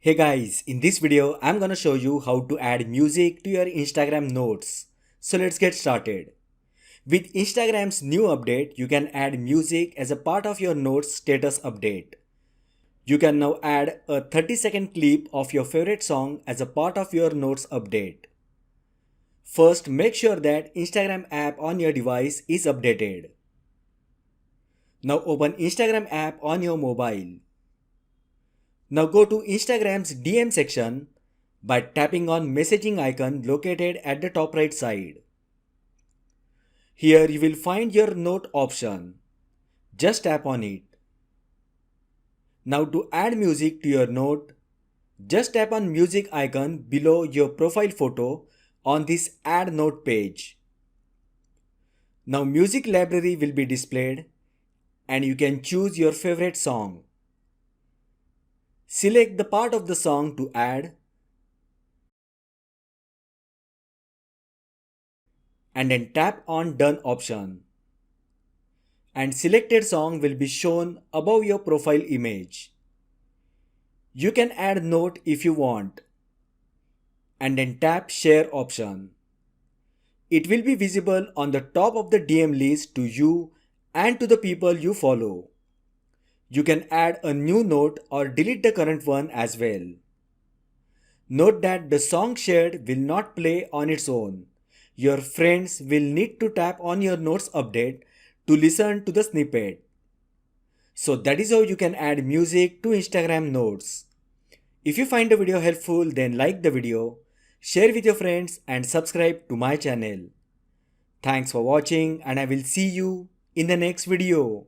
Hey guys, in this video I'm gonna show you how to add music to your Instagram notes. So let's get started. With Instagram's new update, you can add music as a part of your notes status update. You can now add a 30-second clip of your favorite song as a part of your notes update. First, make sure that Instagram app on your device is updated. Now open Instagram app on your mobile. Now go to Instagram's DM section by tapping on messaging icon located at the top right side. Here you will find your note option. Just tap on it. Now to add music to your note, just tap on music icon below your profile photo on this add note page. Now music library will be displayed and you can choose your favorite song. Select the part of the song to add and then tap on Done option. And selected song will be shown above your profile image. You can add note if you want and then tap Share option. It will be visible on the top of the DM list to you and to the people you follow. You can add a new note or delete the current one as well. Note that the song shared will not play on its own. Your friends will need to tap on your notes update to listen to the snippet. So that is how you can add music to Instagram notes. If you find the video helpful, then like the video, share with your friends and subscribe to my channel. Thanks for watching and I will see you in the next video.